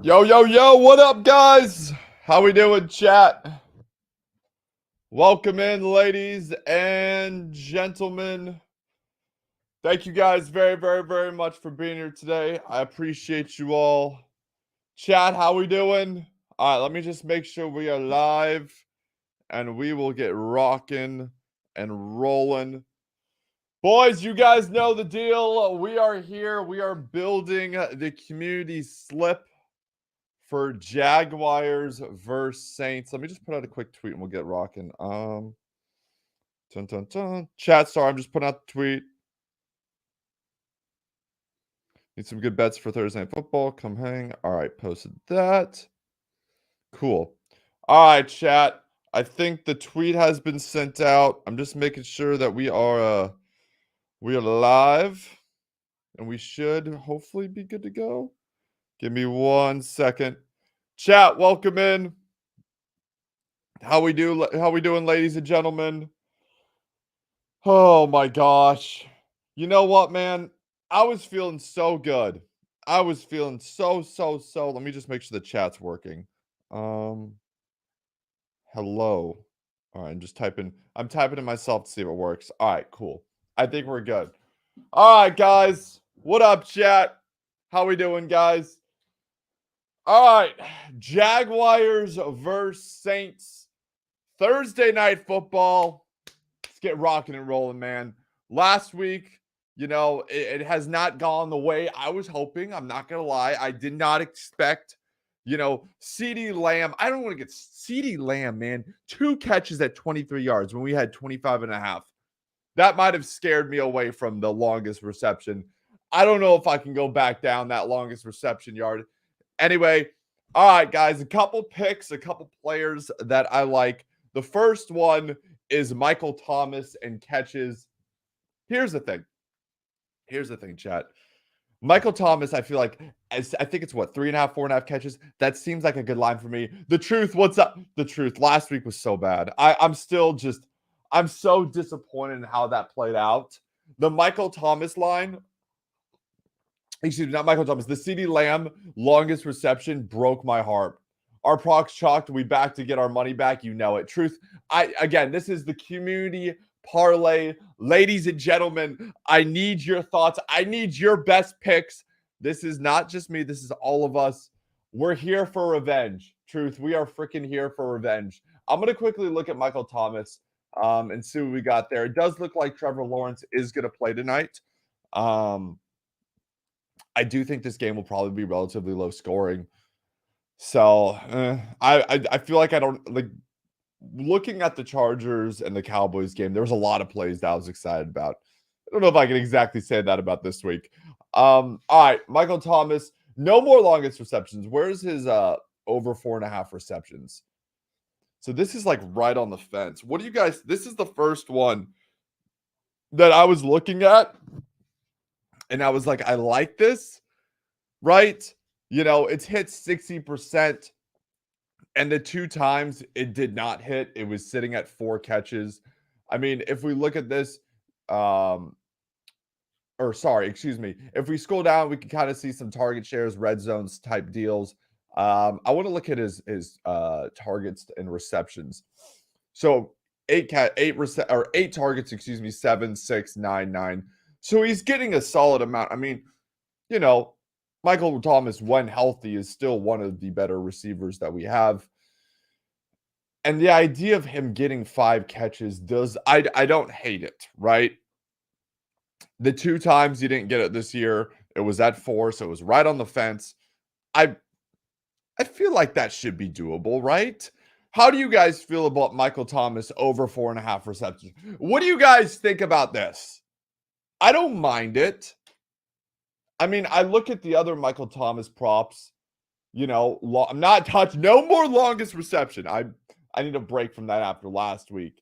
Yo, what up, guys? How we doing, chat? Welcome in, ladies and gentlemen. Thank you guys very much for being here today. I appreciate you all. Chat, how we doing? All right, let me just make sure we are live, and we will get rocking and rolling. Boys, you guys know the deal. We are here. We are building the community slip for Jaguars versus Saints. Let me just put out a quick tweet and we'll get rocking. Chat, sorry, I'm just putting out the tweet. Need some good bets for Thursday Night Football. Come hang. All right, posted that. Cool. All right, chat. I think the tweet has been sent out. I'm just making sure that we are live, and we should hopefully be good to go. Give me 1 second. Chat, welcome in. How we doing, ladies and gentlemen? Oh my gosh. You know what, man? I was feeling so good. I was feeling so. Let me just make sure the chat's working. Hello. All right, I'm typing it myself to see if it works. All right, cool. I think we're good. All right, guys. What up, chat? How we doing, guys? All right. Jaguars versus Saints. Thursday Night Football. Let's get rocking and rolling, man. Last week, it has not gone the way I was hoping. I'm not going to lie. I did not expect, CeeDee Lamb. I don't want to get CeeDee Lamb, man. 2 catches at 23 yards when we had 25 and a half. That might have scared me away from the longest reception. I don't know if I can go back down that longest reception yard. Anyway, all right, guys, a couple picks, a couple players that I like. The first one is Michael Thomas and catches. Here's the thing, chat. Michael Thomas, I feel like, I think it's 3.5, 4.5 catches. That seems like a good line for me. The truth, what's up? The truth, last week was so bad. I'm so disappointed in how that played out. The Michael Thomas line, excuse me, not Michael Thomas, the CeeDee Lamb longest reception broke my heart. Our procs chalked. We back to get our money back. You know it. Truth. Again, this is the community parlay. Ladies and gentlemen, I need your thoughts. I need your best picks. This is not just me. This is all of us. We're here for revenge. Truth. We are freaking here for revenge. I'm going to quickly look at Michael Thomas and see what we got there. It does look like Trevor Lawrence is going to play tonight. I do think this game will probably be relatively low scoring. So I feel like I don't like looking at the Chargers and the Cowboys game. There was a lot of plays that I was excited about. I don't know if I can exactly say that about this week. All right, Michael Thomas, no more longest receptions. Where's his over 4.5 receptions? So this is like right on the fence. What do you guys? This is the first one that I was looking at, and I was like, I like this, right? It's hit 60%. And the 2 times it did not hit, it was sitting at 4 catches. I mean, if we look at this, if we scroll down, we can kind of see some target shares, red zones type deals. I want to look at his targets and receptions. So 8 targets, 7, 6, 9, 9. So he's getting a solid amount. I mean, Michael Thomas, when healthy, is still one of the better receivers that we have. And the idea of him getting 5 catches I don't hate it, right? The 2 times he didn't get it this year, it was at 4, so it was right on the fence. I feel like that should be doable, right? How do you guys feel about Michael Thomas over 4.5 receptions? What do you guys think about this? I don't mind it. I mean, I look at the other Michael Thomas props. I'm not touched. No more longest reception. I need a break from that after last week.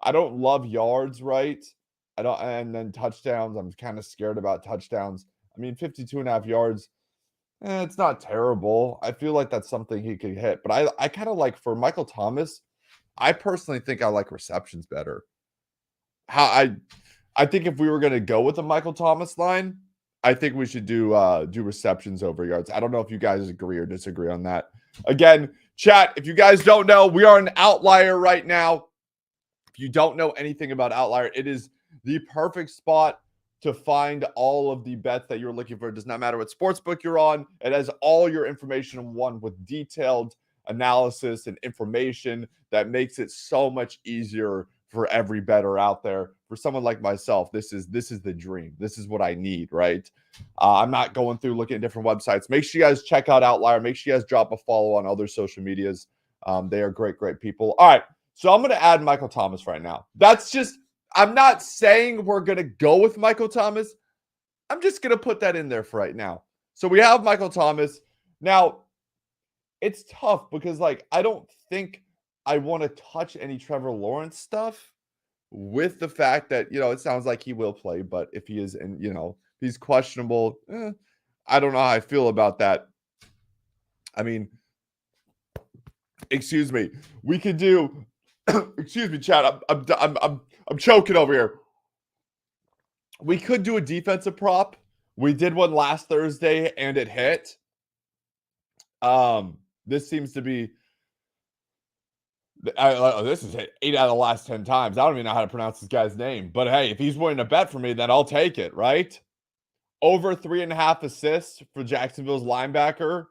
I don't love yards, right? And then touchdowns. I'm kind of scared about touchdowns. I mean, 52.5 yards. It's not terrible. I feel like that's something he could hit. But I kind of like, for Michael Thomas, I personally think I like receptions better. I think if we were going to go with the Michael Thomas line, I think we should do receptions over yards. I don't know if you guys agree or disagree on that. Again, chat, if you guys don't know, we are an Outlier right now. If you don't know anything about Outlier, it is the perfect spot to find all of the bets that you're looking for. It does not matter what sportsbook you're on. It has all your information in one with detailed analysis and information that makes it so much easier for every bettor out there. For someone like myself, this is the dream. This is what I need, right? I'm not going through looking at different websites. Make sure you guys check out Outlier. Make sure you guys drop a follow on other social medias. They are great, great people. All right. So I'm going to add Michael Thomas right now. That's just, I'm not saying we're going to go with Michael Thomas. I'm just going to put that in there for right now. So we have Michael Thomas. Now, it's tough because, like, I don't think I want to touch any Trevor Lawrence stuff with the fact that, it sounds like he will play, but if he is, and, he's questionable, I don't know how I feel about that. I mean, excuse me. We could do, excuse me, chat. I'm choking over here. We could do a defensive prop. We did one last Thursday and it hit. This seems to be, this is hit 8 out of the last 10 times. I don't even know how to pronounce this guy's name. But hey, if he's willing to bet for me, then I'll take it, right? Over 3.5 assists for Jacksonville's linebacker.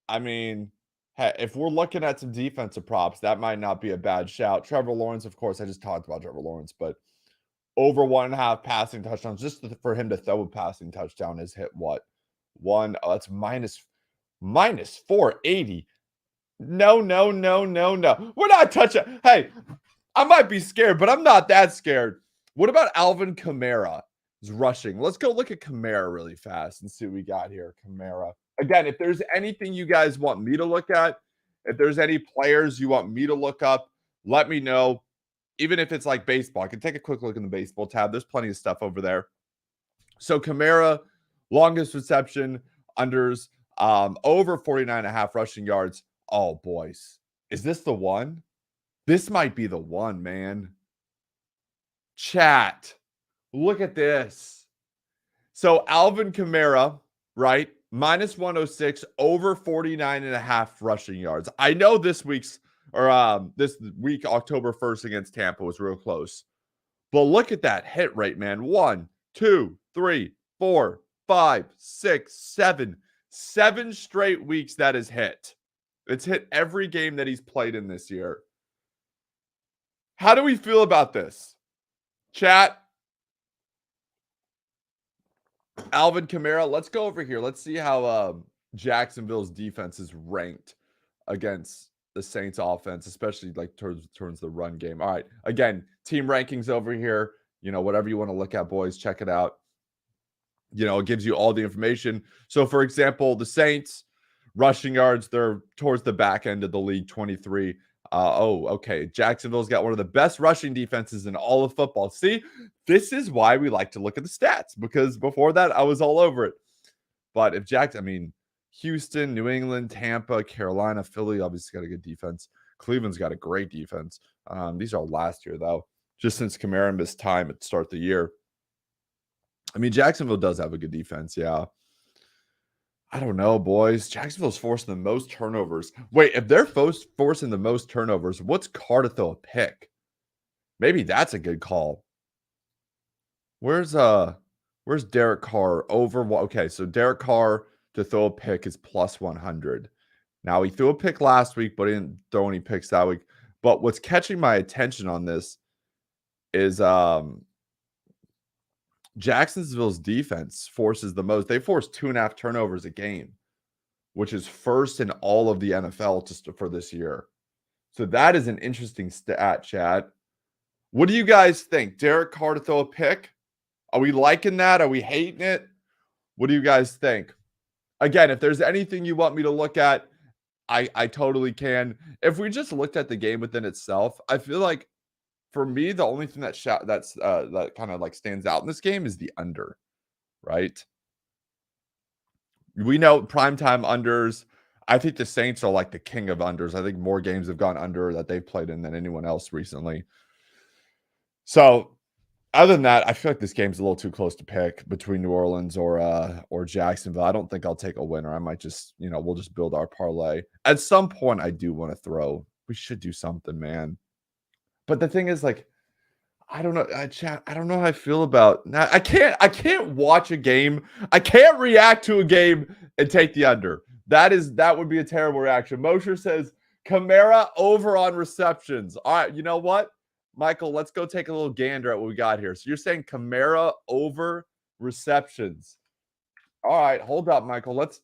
I mean, hey, if we're looking at some defensive props, that might not be a bad shout. Trevor Lawrence, of course, I just talked about Trevor Lawrence, but over 1.5 passing touchdowns, just for him to throw a passing touchdown is hit what? That's minus 480. No. We're not touching. Hey, I might be scared, but I'm not that scared. What about Alvin Kamara is rushing? Let's go look at Kamara really fast and see what we got here. Kamara. Again, if there's anything you guys want me to look at, if there's any players you want me to look up, let me know. Even if it's like baseball, I can take a quick look in the baseball tab. There's plenty of stuff over there. So Kamara, longest reception, unders, over 49.5 rushing yards. Oh, boys. Is this the one? This might be the one, man. Chat. Look at this. So Alvin Kamara, right? Minus 106, over 49.5 rushing yards. I know this week, October 1st against Tampa was real close. But look at that hit rate, man. 1, 2, 3, 4, 5, 6, 7. 7 straight weeks that is hit. It's hit every game that he's played in this year. How do we feel about this? Chat. Alvin Kamara, let's go over here. Let's see how Jacksonville's defense is ranked against the Saints offense, especially like towards the run game. All right. Again, team rankings over here. Whatever you want to look at, boys, check it out. It gives you all the information. So, for example, the Saints, rushing yards, they're towards the back end of the league, 23. Okay. Jacksonville's got one of the best rushing defenses in all of football. See, this is why we like to look at the stats, because before that, I was all over it. But if Houston, New England, Tampa, Carolina, Philly obviously got a good defense. Cleveland's got a great defense. These are last year, though, just since Kamara missed time at the start of the year. I mean, Jacksonville does have a good defense, yeah. I don't know, boys. Jacksonville's forcing the most turnovers. Wait, if they're forcing the most turnovers, what's Carr to throw a pick? Maybe that's a good call. Where's Derek Carr over? Okay, so Derek Carr to throw a pick is plus 100. Now, he threw a pick last week, but he didn't throw any picks that week. But what's catching my attention on this is Jacksonville's defense forces the most. They force 2.5 turnovers a game, which is first in all of the NFL for this year. So that is an interesting stat, chat. What do you guys think? Derek Carr to throw a pick? Are we liking that? Are we hating it? What do you guys think? Again, if there's anything you want me to look at, I totally can. If we just looked at the game within itself, I feel like for me, the only thing that kind of like stands out in this game is the under, right? We know primetime unders. I think the Saints are like the king of unders. I think more games have gone under that they've played in than anyone else recently. So Other than that, I feel like this game's a little too close to pick between New Orleans or Jacksonville. I don't think I'll take a winner. I might just, we'll just build our parlay. At some point, I do want to throw. We should do something, man. But the thing is, like, I don't know, chat. I don't know how I feel about. Now, I can't watch a game. I can't react to a game and take the under. That would be a terrible reaction. Mosher says Kamara over on receptions. All right, you know what, Michael? Let's go take a little gander at what we got here. So you're saying Kamara over receptions. All right, hold up, Michael. Let's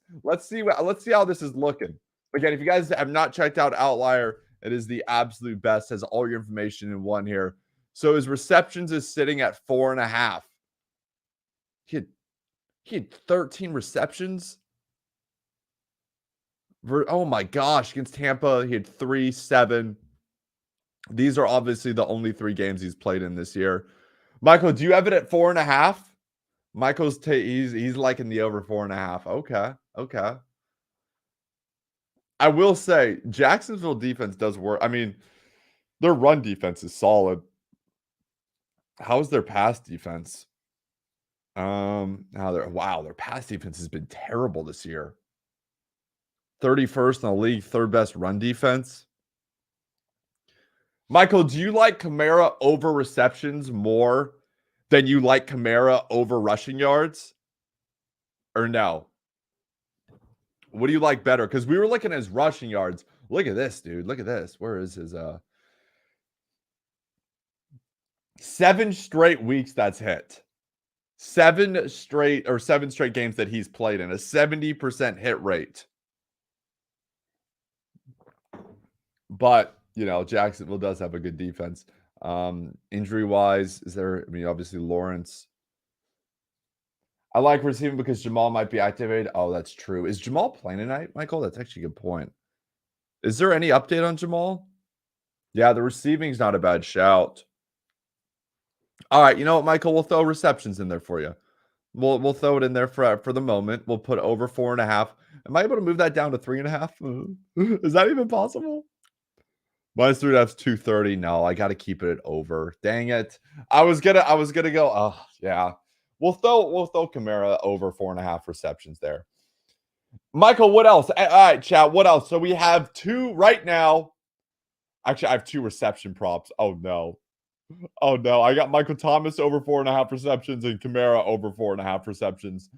see how this is looking. Again, if you guys have not checked out Outlier, it is the absolute best. Has all your information in one here. So his receptions is sitting at 4.5. He had 13 receptions. Oh my gosh, against Tampa, he had 3, 7. These are obviously the only 3 games he's played in this year. Michael, do you have it at 4.5? Michael's he's liking the over 4.5. Okay. I will say Jacksonville defense does work. I mean, their run defense is solid. How's their pass defense? Their pass defense has been terrible this year. 31st in the league, third best run defense. Michael, do you like Kamara over receptions more than you like Kamara over rushing yards? Or no? What do you like better? Because we were looking at his rushing yards. Look at this, dude. Look at this. Where is his 7 straight weeks that's hit. 7 straight games that he's played in, a 70% hit rate. But, Jacksonville does have a good defense. Injury-wise, obviously Lawrence. I like receiving because Jamal might be activated. Oh, that's true. Is Jamal playing tonight, Michael? That's actually a good point. Is there any update on Jamal? Yeah, the receiving's not a bad shout. All right, you know what, Michael? We'll throw receptions in there for you. We'll throw it in there for the moment. We'll put over 4.5. Am I able to move that down to 3.5? Is that even possible? Minus 3.5 is 230. No, I got to keep it at over. Dang it! I was gonna go. Oh yeah. We'll throw Kamara over 4.5 receptions there. Michael, what else? All right, chat. What else? So we have 2 right now. Actually, I have 2 reception props. Oh no. I got Michael Thomas over 4.5 receptions and Kamara over 4.5 receptions.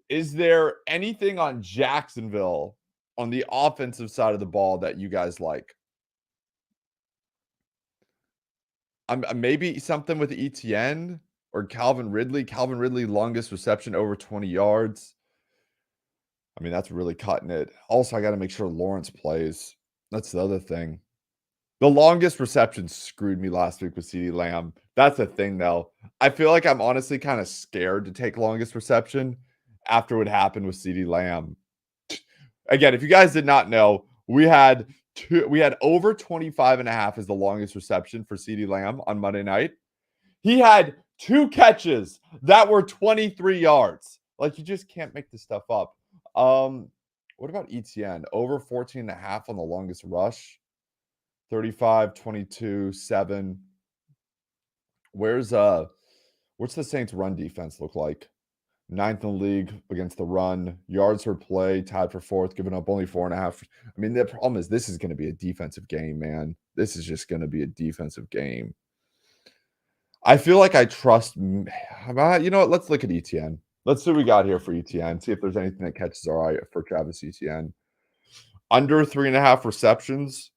Is there anything on Jacksonville on the offensive side of the ball that you guys like? Maybe something with ETN or Calvin Ridley. Calvin Ridley, longest reception over 20 yards. I mean, that's really cutting it. Also, I got to make sure Lawrence plays. That's the other thing. The longest reception screwed me last week with CeeDee Lamb. That's the thing, though. I feel like I'm honestly kind of scared to take longest reception after what happened with CeeDee Lamb. Again, if you guys did not know, we had over 25.5 as the longest reception for CeeDee Lamb on Monday night. He had 2 catches that were 23 yards. Like, you just can't make this stuff up. What about ETN? Over 14.5 on the longest rush. 35, 22, 7. What's the Saints' run defense look like? 9th in the league against the run. Yards per play, tied for 4th, giving up only 4.5. I mean, the problem is this is going to be a defensive game, man. This is just going to be a defensive game. I feel like I trust. You know what? Let's look at ETN. Let's see what we got here for ETN. See if there's anything that catches our eye for Travis Etienne. Under 3.5 receptions.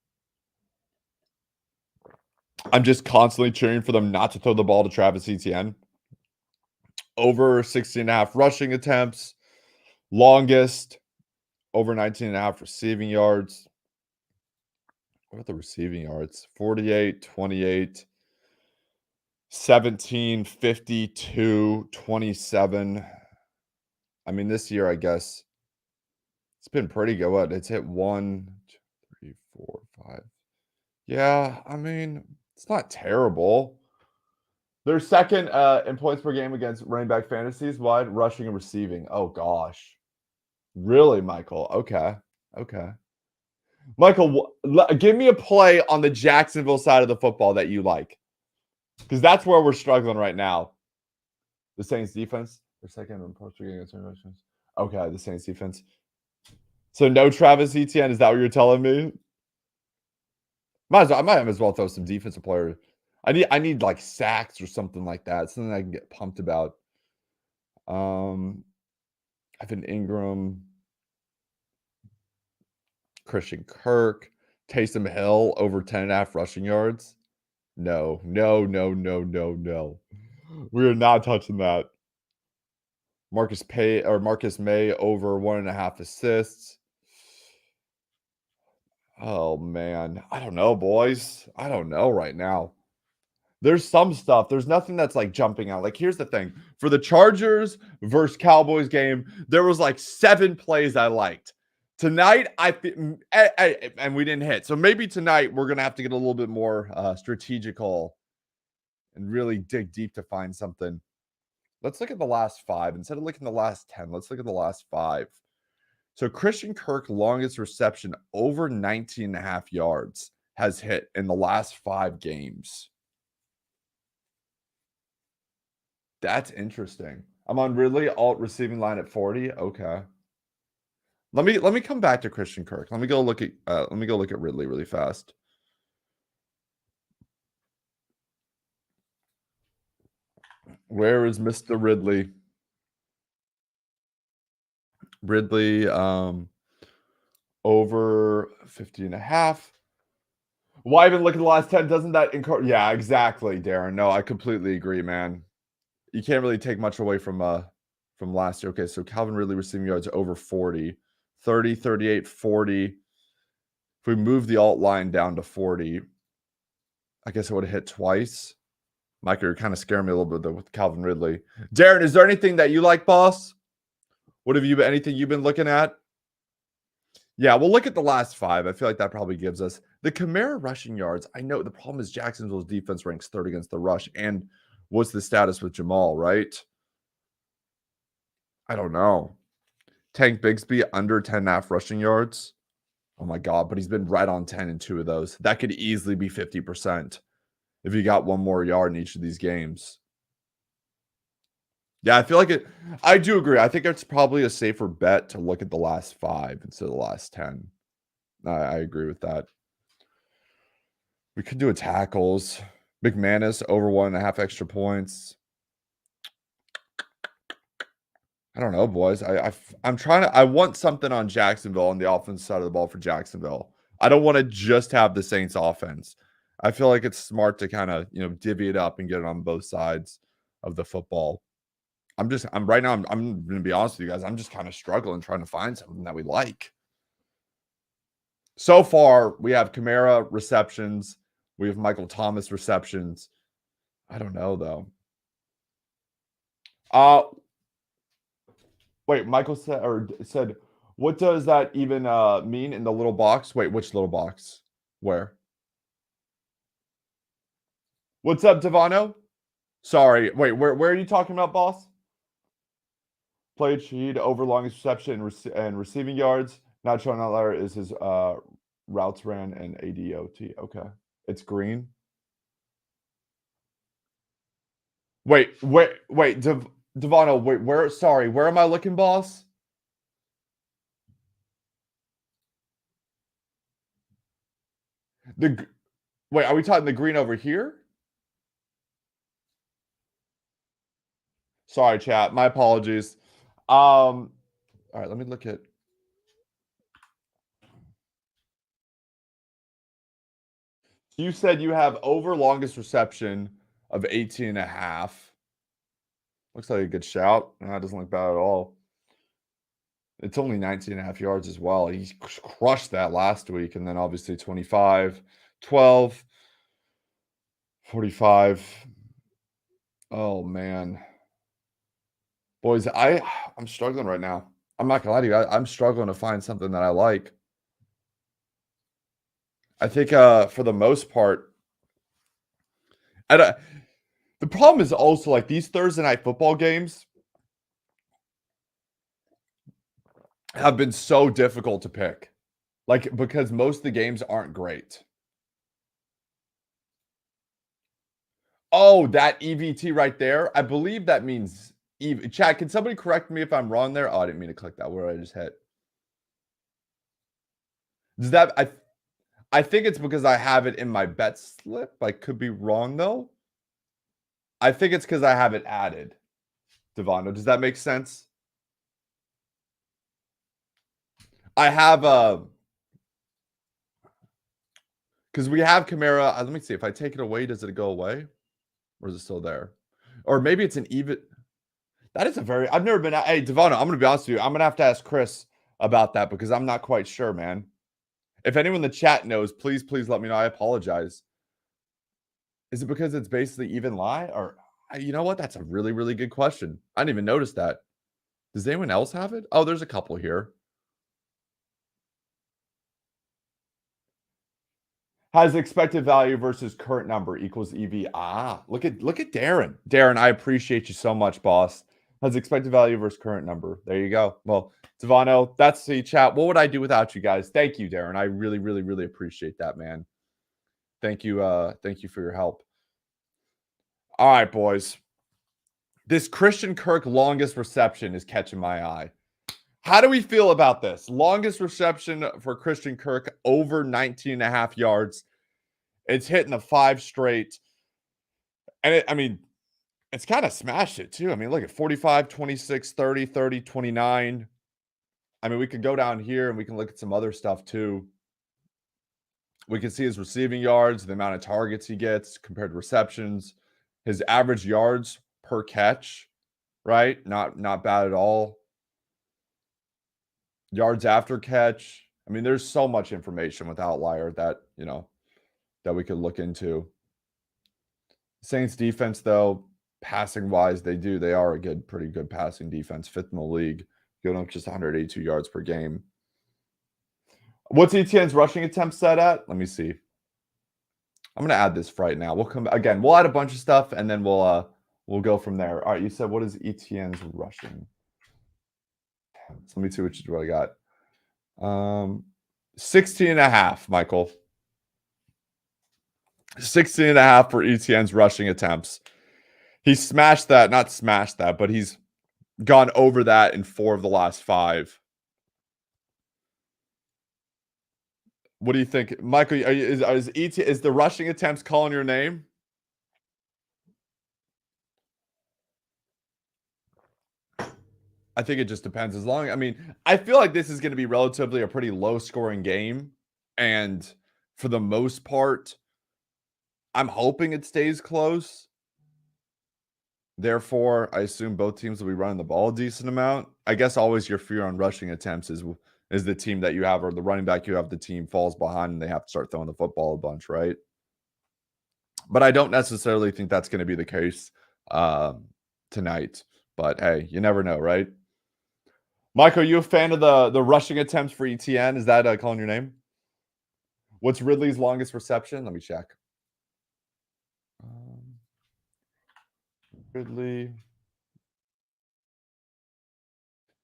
I'm just constantly cheering for them not to throw the ball to Travis Etienne. Over 16.5 rushing attempts. Longest. Over 19.5 receiving yards. What are the receiving yards? 48, 28, 17, 52, 27. I mean, this year, I guess, it's been pretty good. What? It's hit 1, 2, 3, 4, 5. Yeah, I mean, it's not terrible. They're second in points per game against running back fantasies, wide, rushing and receiving. Oh, gosh. Really, Michael? Okay. Michael, give me a play on the Jacksonville side of the football that you like. Because that's where we're struggling right now. The Saints defense. They're second in post against interceptions. Okay, the Saints defense. So no Travis Etienne. Is that what you're telling me? I might as well throw some defensive player. I need like sacks or something like that. Something I can get pumped about. Evan Ingram, Christian Kirk, Taysom Hill over 10.5 rushing yards. No. We are not touching that. Marcus May over 1.5 assists. Oh man. I don't know, boys. I don't know right now. There's some stuff. There's nothing that's like jumping out. Like, here's the thing. For the Chargers versus Cowboys game, there was like 7 plays I liked. Tonight, and we didn't hit. So maybe tonight we're gonna have to get a little bit more strategical and really dig deep to find something. Let's look at the last 5. Instead of looking at the last 10, let's look at the last 5. So Christian Kirk, longest reception over 19.5 yards, has hit in the last 5 games. That's interesting. I'm on Ridley, alt receiving line at 40. Okay. Let me come back to Christian Kirk. Let me go look at Ridley really fast. Where is Mr. Ridley? Ridley over 50.5. Why even look at the last 10? Doesn't that encourage? Yeah, exactly, Darren. No, I completely agree, man. You can't really take much away from last year. Okay, so Calvin Ridley receiving yards over 40, 30, 38, 40. If we move the alt line down to 40, I guess it would have hit twice. Mike, you're kind of scaring me a little bit with Calvin Ridley. Darren, is there anything that you like, boss? What have you been, anything you've been looking at? Yeah, we'll look at the last 5. I feel like that probably gives us the Kamara rushing yards. I know the problem is Jacksonville's defense ranks 3rd against the rush. And what's the status with Jamal, right? I don't know. Tank Bigsby under 10.5 rushing yards. Oh my God, but he's been right on 10 in 2 of those. That could easily be 50% if he got 1 more yard in each of these games. Yeah, I feel like it. I do agree. I think it's probably a safer bet to look at the last 5 instead of the last 10. I agree with that. We could do a tackles. McManus over 1.5 extra points. I don't know, boys. I'm trying to. I want something on Jacksonville on the offense side of the ball for Jacksonville. I don't want to just have the Saints offense. I feel like it's smart to kind of divvy it up and get it on both sides of the football. I'm right now. I'm going to be honest with you guys. I'm just kind of struggling trying to find something that we like. So far, we have Kamara receptions. We have Michael Thomas receptions. I don't know though. Wait, Michael said, what does that even mean in the little box? Wait, which little box? Where? What's up, Devano? Sorry. Wait, where are you talking about, boss? Played sheet over longest reception and receiving yards. Not showing outlier is his routes ran and ADOT. Okay. It's green. Wait, Devano, wait, where am I looking, boss? Wait, are we talking the green over here? Sorry, chat. My apologies. All right, let me look at. You said you have over longest reception of 18.5. Looks like a good shout. That doesn't look bad at all. It's only 19.5 yards as well. He crushed that last week. And then obviously 25, 12, 45. Oh, man. Boys, I'm struggling right now. I'm not going to lie to you. I'm struggling to find something that I like. I think for the most part, the problem is also like these Thursday night football games have been so difficult to pick. Like, because most of the games aren't great. Oh, that EVT right there. I believe that means Chad, can somebody correct me if I'm wrong there? Oh, I didn't mean to click that. Where I just hit. Does that I think it's because I have it in my bet slip. I could be wrong though. I think it's because I have it added. Devano, does that make sense? I have because we have Kamara. Let me see. If I take it away, does it go away? Or is it still there? Or maybe it's an even. That is a very. I've never been. Hey, Devano, I'm going to be honest with you. I'm going to have to ask Chris about that because I'm not quite sure, man. If anyone in the chat knows, please let me know. I apologize. Is it because it's basically even lie? Or, you know what? That's a really good question. I didn't even notice that. Does anyone else have it? Oh, there's a couple here. Has expected value versus current number equals EV. Ah, look at Darren. Darren, I appreciate you so much, boss. Has expected value versus current number. There you go. Well, Devano, that's the chat. What would I do without you guys? Thank you, Darren. I really appreciate that, man. Thank you for your help. All right, boys. This Christian Kirk longest reception is catching my eye. How do we feel about this? Longest reception for Christian Kirk over 19 and a half yards. It's hitting the 5 straight. And I mean, it's kind of smashed it too. I mean, look at 45, 26, 30, 30, 29. I mean, we could go down here and we can look at some other stuff too. We can see his receiving yards, the amount of targets he gets compared to receptions, his average yards per catch, right? Not bad at all. Yards after catch. I mean, there's so much information with Outlier that, that we could look into. Saints defense, though, passing wise, they are a pretty good passing defense, 5th in the league, going up just 182 yards per game. What's ETN's rushing attempt set at? Let me see. I'm gonna add this right now. We'll come again. We'll add a bunch of stuff and then we'll go from there. All right, you said what is ETN's rushing? So let me see what I got. 16 and a half, Michael. 16 and a half for ETN's rushing attempts. He smashed that, not smashed that, but he's gone over that in 4 of the last 5. What do you think, Michael? Is the rushing attempts calling your name? I think it just depends. I feel like this is going to be relatively a pretty low scoring game, and for the most part, I'm hoping it stays close. Therefore, I assume both teams will be running the ball a decent amount. I guess always your fear on rushing attempts is the team that you have or the running back you have, the team falls behind and they have to start throwing the football a bunch, right? But I don't necessarily think that's going to be the case tonight. But hey, you never know, right? Mike, are you a fan of the rushing attempts for ETN? Is that calling your name? What's Ridley's longest reception? Let me check. Ridley.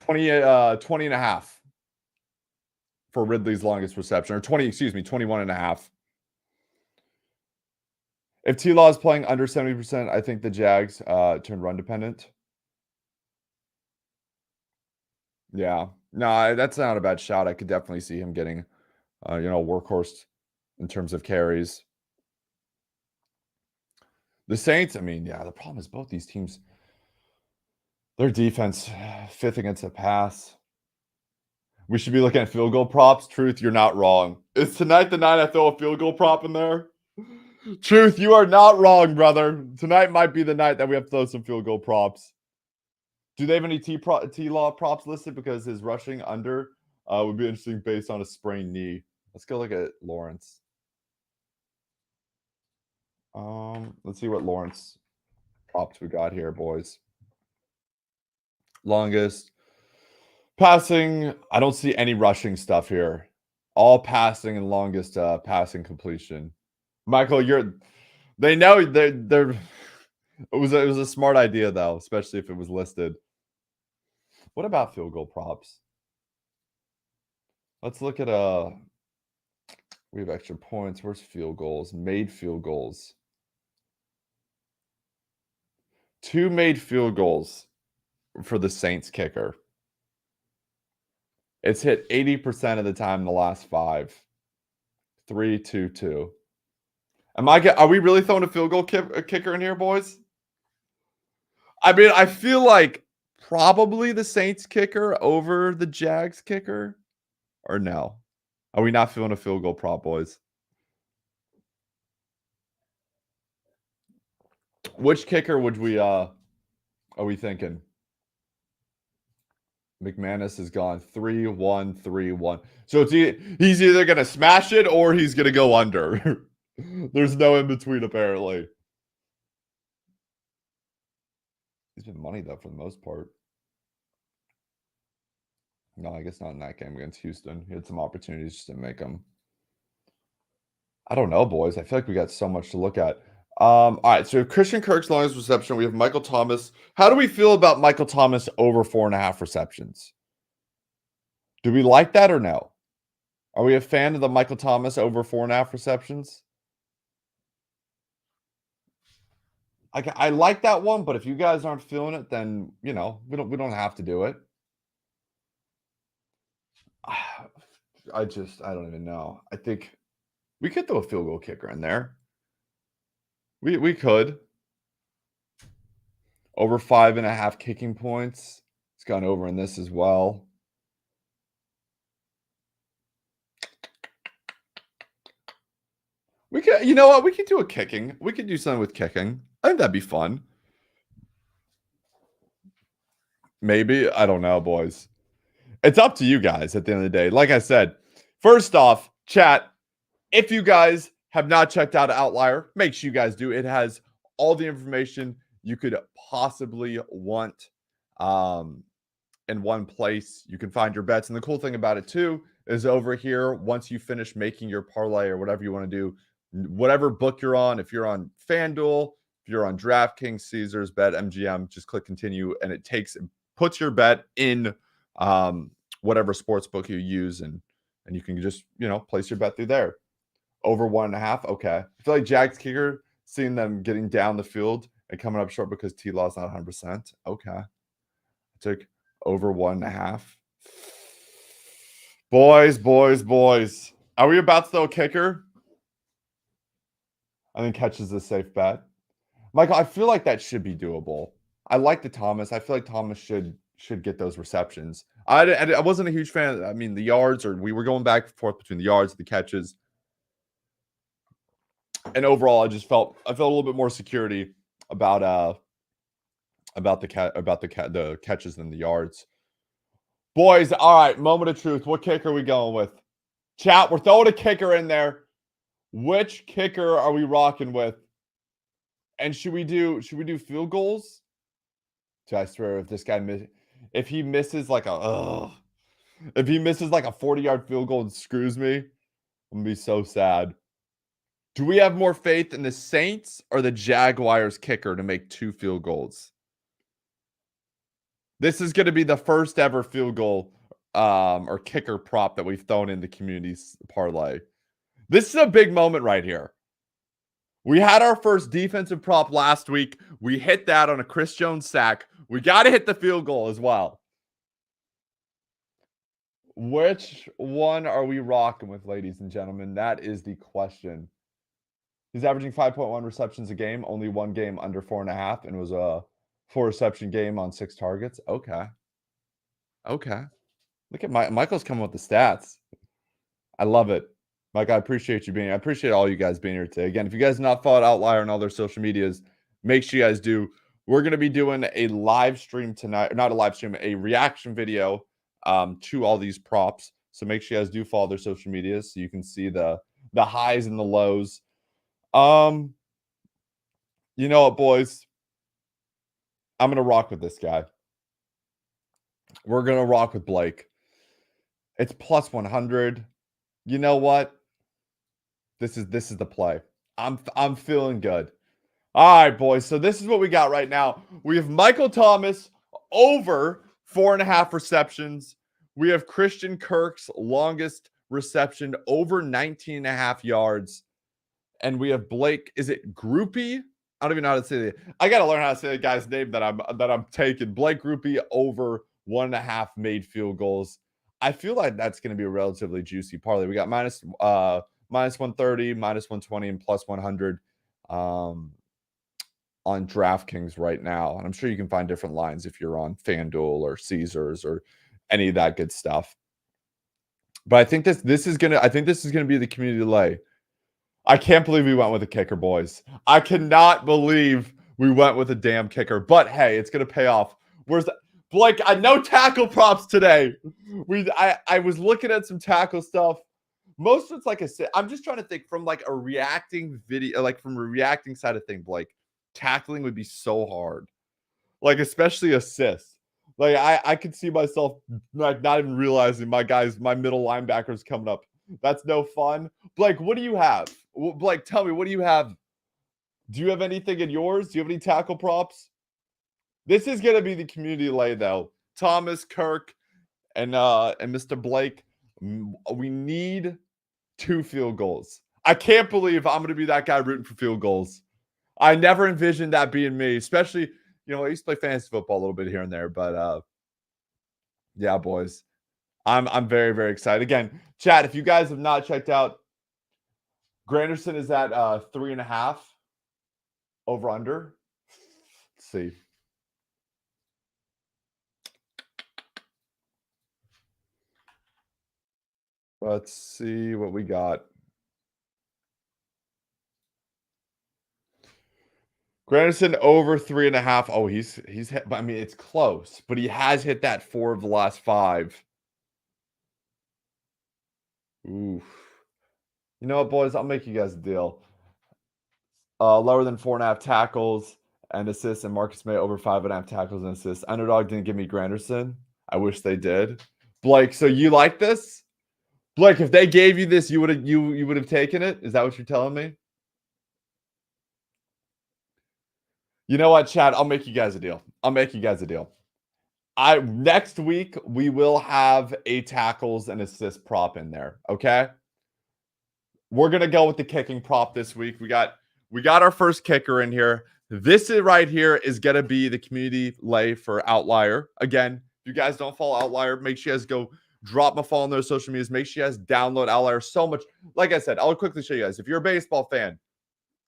20 and a half for Ridley's longest reception. Or 21 and a half. If T-Law is playing under 70%, I think the Jags turn run dependent. Yeah. No, that's not a bad shot. I could definitely see him getting, workhorse in terms of carries. The Saints, the problem is both these teams, their defense, 5th against the pass. We should be looking at field goal props. Truth, you're not wrong. Is tonight the night I throw a field goal prop in there? Truth, you are not wrong, brother. Tonight might be the night that we have to throw some field goal props. Do they have any T-Law props listed? Because his rushing under would be interesting based on a sprained knee. Let's go look at Lawrence. Let's see what Lawrence props we got here, boys. Longest passing. I don't see any rushing stuff here. All passing and longest passing completion. Michael, they know they're it was a smart idea though, especially if it was listed. What about field goal props? Let's look at we have extra points. Where's field goals? Made field goals. 2 made field goals for the Saints kicker. It's hit 80% of the time in the last 5. 3, 2, 2. Are we really throwing a field goal kicker in here, boys? I mean, I feel like probably the Saints kicker over the Jags kicker, or no? Are we not feeling a field goal prop, boys? Which kicker would we are we thinking? McManus is gone 3-1, 3-1. So he's either gonna smash it or he's gonna go under. There's no in between, apparently. He's been money though for the most part. No, I guess not in that game against Houston. He had some opportunities just to make them. I don't know, boys. I feel like we got so much to look at. All right, so Christian Kirk's longest reception. We have Michael Thomas. How do we feel about Michael Thomas over 4.5 receptions? Do we like that or no? Are we a fan of the Michael Thomas over 4.5 receptions? I like that one, but if you guys aren't feeling it, then we don't have to do it. I don't even know. I think we could throw a field goal kicker in there. We could. Over 5.5 kicking points. It's gone over in this as well. We could, you know what? We could do a kicking. We could do something with kicking. I think that'd be fun. Maybe. I don't know, boys. It's up to you guys at the end of the day. Like I said, first off, chat, if you guys have not checked out Outlier, make sure you guys do. It has all the information you could possibly want in one place. You can find your bets. And the cool thing about it too is over here, once you finish making your parlay or whatever you want to do, whatever book you're on, if you're on FanDuel, if you're on DraftKings, Caesars, Bet, MGM, just click continue and it puts your bet in whatever sports book you use and you can just, place your bet through there. Over 1.5. Okay. I feel like Jags kicker, seeing them getting down the field and coming up short because T-Law's not 100%. Okay. I took over 1.5. Boys. Are we about to throw a kicker? I think catches a safe bet. Michael, I feel like that should be doable. I like the Thomas. I feel like Thomas should get those receptions. I wasn't a huge fan. I mean, the yards, or we were going back and forth between the yards and the catches. And overall, I felt a little bit more security about the catches than the yards. Boys, all right, moment of truth. What kicker are we going with? Chat, we're throwing a kicker in there. Which kicker are we rocking with? And should we do field goals? I swear, if he misses like a 40-yard field goal and screws me, I'm gonna be so sad. Do we have more faith in the Saints or the Jaguars kicker to make 2 field goals? This is going to be the first ever field goal or kicker prop that we've thrown in the community's parlay. This is a big moment right here. We had our first defensive prop last week. We hit that on a Chris Jones sack. We got to hit the field goal as well. Which one are we rocking with, ladies and gentlemen? That is the question. He's averaging 5.1 receptions a game, only one game under 4.5, and was a 4-reception game on 6 targets. Okay. Look at Michael's coming with the stats. I love it. Mike, I appreciate you being here. I appreciate all you guys being here today. Again, if you guys have not followed Outlier on all their social medias, make sure you guys do. We're going to be doing a live stream tonight. Not a live stream, a reaction video to all these props. So make sure you guys do follow their social medias so you can see the highs and the lows. You know what, boys? I'm going to rock with this guy. We're going to rock with Blake. It's plus 100. You know what? This is the play. I'm feeling good. All right, boys. So this is what we got right now. We have Michael Thomas over 4.5 receptions. We have Christian Kirk's longest reception over 19.5 yards. And we have Blake, is it Groupie I don't even know how to say it. I gotta learn how to say the guy's name that I'm taking. Blake Groupie over 1.5 made field goals. I feel like that's gonna be a relatively juicy parlay. We got minus 130, minus 120, and plus 100 on DraftKings right now. And I'm sure you can find different lines if you're on FanDuel or Caesars or any of that good stuff. But I think this is gonna be the community lay. I can't believe we went with a kicker, boys. I cannot believe we went with a damn kicker. But hey, it's gonna pay off. Where's that? Blake? I know tackle props today. I was looking at some tackle stuff. Most of it's like I'm just trying to think from like a reacting video, like from a reacting side of thing. Blake, tackling would be so hard. Like especially assists. Like I could see myself like not even realizing my middle linebackers coming up. That's no fun. Blake, what do you have? Blake, tell me, what do you have? Do you have anything in yours? Do you have any tackle props? This is gonna be the community lay though. Thomas, Kirk, and Mr. Blake. We need 2 field goals. I can't believe I'm gonna be that guy rooting for field goals. I never envisioned that being me, especially, I used to play fantasy football a little bit here and there, but yeah, boys. I'm very, very excited. Again, chat, if you guys have not checked out, Granderson is at 3.5 over under. Let's see. Let's see what we got. Granderson over 3.5. Oh, he's hit, but I mean it's close, but he has hit that 4 of the last 5. Oof. You know what, boys? I'll make you guys a deal. Lower than 4.5 tackles and assists, and Marcus May over 5.5 tackles and assists. Underdog didn't give me Granderson. I wish they did. Blake, so you like this? Blake, if they gave you this, you would have taken it? Is that what you're telling me? You know what, Chad? I'll make you guys a deal. Next week we will have a tackles and assist prop in there. Okay. We're gonna go with the kicking prop this week. We got our first kicker in here. This right here is gonna be the community lay for Outlier. Again, if you guys don't follow Outlier, make sure you guys go drop a follow on their social medias. Make sure you guys download Outlier. So much. Like I said, I'll quickly show you guys. If you're a baseball fan,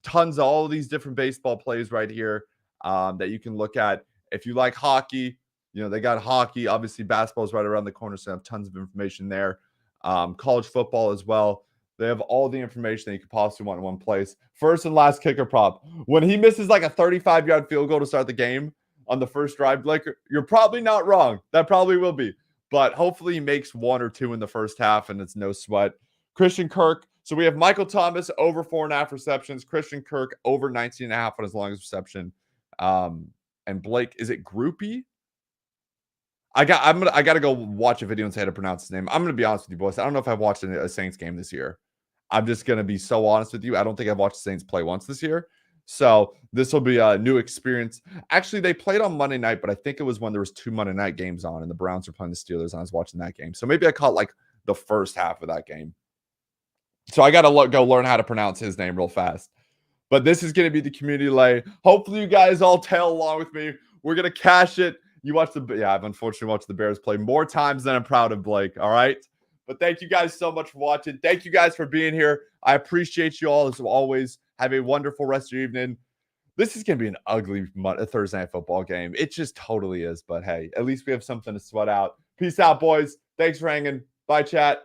tons of all of these different baseball plays right here that you can look at. If you like hockey, they got hockey. Obviously, basketball is right around the corner, so I have tons of information there. College football as well. They have all the information that you could possibly want in one place. First and last kicker prop. When he misses like a 35-yard field goal to start the game on the first drive, Blake, you're probably not wrong. That probably will be. But hopefully he makes 1 or 2 in the first half, and it's no sweat. Christian Kirk. So we have Michael Thomas over 4.5 receptions. Christian Kirk over 19.5 on his longest reception. And Blake, is it Groupie? I gotta go watch a video and say how to pronounce his name. I'm gonna be honest with you, boys. I don't know if I've watched a Saints game this year. I'm just gonna be so honest with you. I don't think I've watched the Saints play once this year. So this will be a new experience. Actually, they played on Monday night, but I think it was when there was 2 Monday night games on, and the Browns were playing the Steelers, and I was watching that game. So maybe I caught like the first half of that game. So I gotta go learn how to pronounce his name real fast. But this is gonna be the community lay. Hopefully, you guys all tail along with me. We're gonna cash it. I've unfortunately watched the Bears play more times than I'm proud of, Blake. All right. But thank you guys so much for watching. Thank you guys for being here. I appreciate you all as always. Have a wonderful rest of your evening. This is going to be an ugly Thursday night football game. It just totally is. But hey, at least we have something to sweat out. Peace out, boys. Thanks for hanging. Bye, chat.